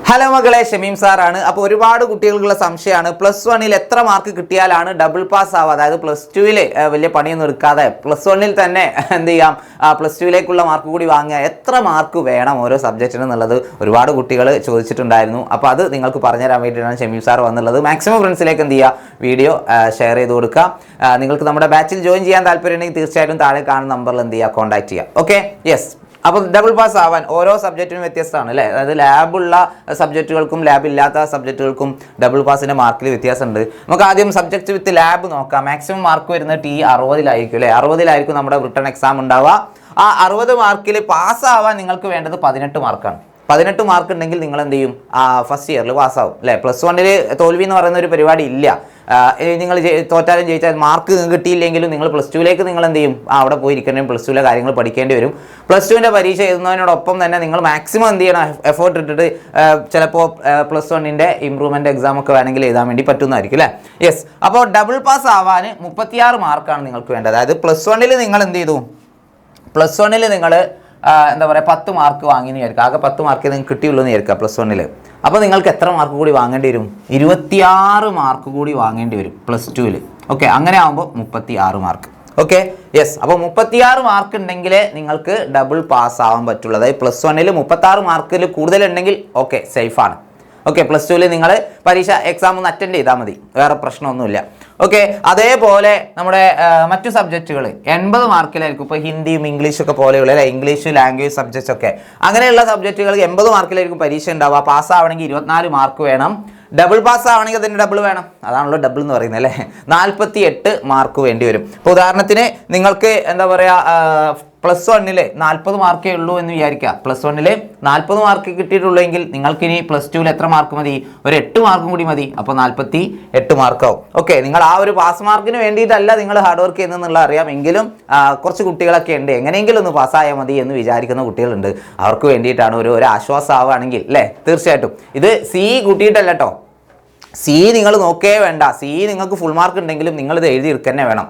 Hello മക്കളെ, ഷമീം സാറാണ്. അപ്പോൾ ഒരുപാട് കുട്ടികൾക്കുള്ള സംശയമാണ്, +1 എത്ര മാർക്ക് കിട്ടിയാലാണ് ഡബിൾ പാസ് ആവുക? അതായത് +2 വലിയ പണിയൊന്നും എടുക്കാതെ +1 തന്നെ എന്ത് ചെയ്യാം, +2 മാർക്ക് കൂടി വാങ്ങിയാൽ എത്ര മാർക്ക് വേണം ഓരോ സബ്ജക്റ്റിന് എന്നുള്ളത് ഒരുപാട് കുട്ടികൾ ചോദിച്ചിട്ടുണ്ടായിരുന്നു. അപ്പോൾ അത് നിങ്ങൾക്ക് പറഞ്ഞുതരാൻ വേണ്ടിയിട്ടാണ് ഷമീം സാർ വന്നുള്ളത്. മാക്സിമം ഫ്രണ്ട്സിലേക്ക് എന്ത് ചെയ്യുക, വീഡിയോ ഷെയർ ചെയ്ത് കൊടുക്കുക. നിങ്ങൾക്ക് നമ്മുടെ ബാച്ചിൽ ജോയിൻ ചെയ്യാൻ താല്പര്യമുണ്ടെങ്കിൽ തീർച്ചയായിട്ടും താഴെ കാണുന്ന നമ്പറിൽ എന്ത് ചെയ്യുക, കോൺടാക്ട് ചെയ്യുക. Okay, yes. അപ്പോൾ ഡബിൾ പാസ് ആവാൻ ഓരോ സബ്ജക്റ്റിനും വ്യത്യസ്തമാണ് അല്ലേ? അതായത് ലാബുള്ള സബ്ജക്റ്റുകൾക്കും ലാബ് ഇല്ലാത്ത സബ്ജക്റ്റുകൾക്കും ഡബിൾ പാസിൻ്റെ മാർക്കിൽ വ്യത്യാസമുണ്ട്. നമുക്ക് ആദ്യം സബ്ജക്റ്റ് വിത്ത് ലാബ് നോക്കാം. മാക്സിമം മാർക്ക് വരുന്നത് T60 അല്ലേ? 60 നമ്മുടെ റിട്ടൺ എക്സാം ഉണ്ടാവുക. ആ 60 മാർക്കിൽ പാസ്സാവാൻ നിങ്ങൾക്ക് വേണ്ടത് 18 മാർക്കാണ്. 18 മാർക്ക് ഉണ്ടെങ്കിൽ നിങ്ങൾ എന്ത് ചെയ്യും, ഫസ്റ്റ് ഇയറിൽ പാസ്സാവും അല്ലേ? +1 തോൽവി എന്ന് പറയുന്ന ഒരു പരിപാടി ഇല്ല. നിങ്ങൾ തോറ്റാലും ജയിച്ചാൽ മാർക്ക് കിട്ടിയില്ലെങ്കിലും നിങ്ങൾ +2 നിങ്ങൾ എന്ത് ചെയ്യും, അവിടെ പോയി ഇരിക്കണം. +2 കാര്യങ്ങൾ പഠിക്കേണ്ടി വരും. +2 പരീക്ഷ എഴുതുന്നതിനോടൊപ്പം തന്നെ നിങ്ങൾ മാക്സിമം എന്ത് ചെയ്യണം, എഫേർട്ട് ഇട്ടിട്ട് ചിലപ്പോൾ +1 ഇമ്പ്രൂവ്മെൻറ്റ് എക്സാം ഒക്കെ വേണമെങ്കിൽ എഴുതാൻ വേണ്ടി പറ്റുന്നതായിരിക്കും അല്ലേ? യെസ്. അപ്പോൾ ഡബിൾ പാസ് ആവാൻ 36 മാർക്കാണ് നിങ്ങൾക്ക് വേണ്ടത്. അതായത് +1 നിങ്ങൾ എന്ത് ചെയ്തു, +1 നിങ്ങൾ എന്താ പറയുക 10 മാർക്ക് വാങ്ങിയെന്ന് വിചാരിക്കുക. ആകെ 10 മാർക്ക് നിങ്ങൾക്ക് കിട്ടിയുള്ളൂ എന്ന് വിചാരിക്കുക +1. അപ്പോൾ നിങ്ങൾക്ക് എത്ര മാർക്ക് കൂടി വാങ്ങേണ്ടി വരും? 26 മാർക്ക് കൂടി വാങ്ങേണ്ടി വരും +2. ഓക്കെ, അങ്ങനെ ആകുമ്പോൾ 36 മാർക്ക്. Okay, yes. അപ്പോൾ 36 മാർക്ക് ഉണ്ടെങ്കിൽ നിങ്ങൾക്ക് ഡബിൾ പാസ് ആവാൻ പറ്റുള്ളൂ. അതായത് +1 36 മാർക്കിൽ കൂടുതലുണ്ടെങ്കിൽ ഓക്കെ, സേഫാണ്. ഓക്കെ, +2 നിങ്ങൾ പരീക്ഷ എക്സാം ഒന്ന് അറ്റൻഡ് ചെയ്താൽ മതി, വേറെ പ്രശ്നമൊന്നുമില്ല. ഓക്കെ, അതേപോലെ നമ്മുടെ മറ്റു സബ്ജക്റ്റുകൾ 80 മാർക്കിലായിരിക്കും. ഇപ്പോൾ ഹിന്ദിയും ഇംഗ്ലീഷും ഒക്കെ പോലെയുള്ള അല്ലെ, ഇംഗ്ലീഷ് ലാംഗ്വേജ് സബ്ജക്ട്സ് ഒക്കെ അങ്ങനെയുള്ള സബ്ജക്റ്റുകൾ 80 മാർക്കിലായിരിക്കും പരീക്ഷ ഉണ്ടാവുക. പാസ്സാവണമെങ്കിൽ 24 മാർക്ക് വേണം. ഡബിൾ പാസ് ആവണമെങ്കിൽ അതിന് ഡബിൾ വേണം. അതാണല്ലോ ഡബിൾ എന്ന് പറയുന്നത് അല്ലേ? 48 മാർക്ക് വേണ്ടി വരും. ഇപ്പോൾ ഉദാഹരണത്തിന് നിങ്ങൾക്ക് എന്താ പറയുക, +1 40 മാർക്കേ ഉള്ളൂ എന്ന് വിചാരിക്കുക. +1 40 മാർക്ക് കിട്ടിയിട്ടുള്ളൂ എങ്കിൽ നിങ്ങൾക്കിനി +2 എത്ര മാർക്ക് മതി? ഒരു 8 മാർക്കും കൂടി മതി. അപ്പോൾ 48 മാർക്കാവും. ഓക്കെ, നിങ്ങൾ ആ ഒരു പാസ് മാർക്കിന് വേണ്ടിയിട്ടല്ല നിങ്ങൾ ഹാർഡ് വർക്ക് ചെയ്യുന്നതെന്നുള്ള അറിയാം. എങ്കിലും കുറച്ച് കുട്ടികളൊക്കെ ഉണ്ട്, എങ്ങനെയെങ്കിലും ഒന്ന് പാസ്സായാൽ മതി എന്ന് വിചാരിക്കുന്ന കുട്ടികളുണ്ട്. അവർക്ക് വേണ്ടിയിട്ടാണ് ഒരു ആശ്വാസം ആവുകയാണെങ്കിൽ അല്ലേ? തീർച്ചയായിട്ടും ഇത് സി കൂട്ടിയിട്ടല്ല കേട്ടോ. സി നിങ്ങൾ നോക്കേ വേണ്ട. സി നിങ്ങൾക്ക് ഫുൾ മാർക്ക് ഉണ്ടെങ്കിലും നിങ്ങളിത് എഴുതിയെടുക്കുക തന്നെ വേണം.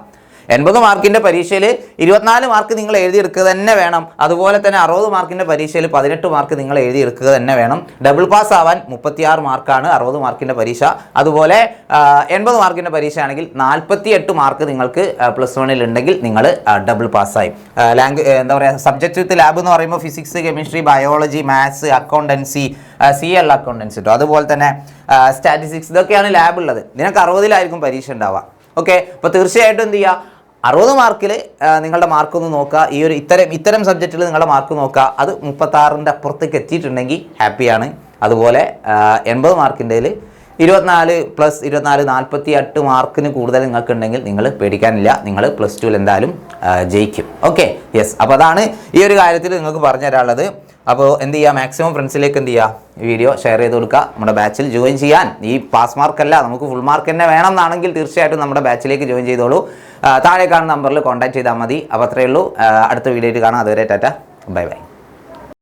80 മാർക്കിൻ്റെ പരീക്ഷയിൽ 24 മാർക്ക് നിങ്ങൾ എഴുതിയെടുക്കുക തന്നെ വേണം. അതുപോലെ തന്നെ 60 മാർക്കിൻ്റെ പരീക്ഷയിൽ 18 മാർക്ക് നിങ്ങൾ എഴുതിയെടുക്കുക തന്നെ വേണം. ഡബിൾ പാസ് ആവാൻ 36 മാർക്കാണ് 60 മാർക്കിൻ്റെ പരീക്ഷ. അതുപോലെ 80 മാർക്കിൻ്റെ പരീക്ഷ ആണെങ്കിൽ 48 മാർക്ക് നിങ്ങൾക്ക് +1 ഉണ്ടെങ്കിൽ നിങ്ങൾ ഡബിൾ പാസ്സായി. എന്താ പറയുക, സബ്ജക്റ്റ് വിത്ത് ലാബ് എന്ന് പറയുമ്പോൾ physics, chemistry, biology, maths, accountancy, CL accountancy കേട്ടോ. അതുപോലെ തന്നെ സ്റ്റാറ്റിസ്റ്റിക്സ്, ഇതൊക്കെയാണ് ലാബ് ഉള്ളത്. ഇതിനൊക്കെ 60 പരീക്ഷ ഉണ്ടാവുക. ഓക്കെ, അപ്പോൾ തീർച്ചയായിട്ടും എന്ത് ചെയ്യുക, 60 മാർക്കിൽ നിങ്ങളുടെ മാർക്കൊന്ന് നോക്കുക. ഈ ഒരു ഇത്തരം സബ്ജക്റ്റിൽ നിങ്ങളുടെ മാർക്ക് നോക്കുക. അത് 36ൻ്റെ അപ്പുറത്തേക്ക് എത്തിയിട്ടുണ്ടെങ്കിൽ ഹാപ്പിയാണ്. അതുപോലെ 80 മാർക്കിൻ്റെയിൽ 24 + 24 48 മാർക്കിന് കൂടുതൽ നിങ്ങൾക്ക് ഉണ്ടെങ്കിൽ നിങ്ങൾ പേടിക്കാനില്ല, നിങ്ങൾ +2 എന്തായാലും ജയിക്കും. Okay, yes. അപ്പോൾ അതാണ് ഈ ഒരു കാര്യത്തിൽ നിങ്ങൾക്ക് പറഞ്ഞു തരാനുള്ളത്. അപ്പോൾ എന്ത് ചെയ്യുക, മാക്സിമം ഫ്രണ്ട്സിലേക്ക് എന്ത് ചെയ്യുക, വീഡിയോ ഷെയർ ചെയ്ത് കൊടുക്കുക. നമ്മുടെ ബാച്ചിൽ ജോയിൻ ചെയ്യാൻ ഈ പാസ് മാർക്കല്ല, നമുക്ക് ഫുൾ മാർക്ക് തന്നെ വേണം എന്നാണെങ്കിൽ തീർച്ചയായിട്ടും നമ്മുടെ ബാച്ചിലേക്ക് ജോയിൻ ചെയ്തോളൂ. താഴെ കാണുന്ന നമ്പറിൽ കോൺടാക്ട് ചെയ്താൽ മതി. അപ്പോൾ അത്രയേ ഉള്ളൂ. അടുത്ത വീഡിയോ ആയിട്ട് കാണാം. അതുവരെ ടാറ്റ, ബൈ ബൈ.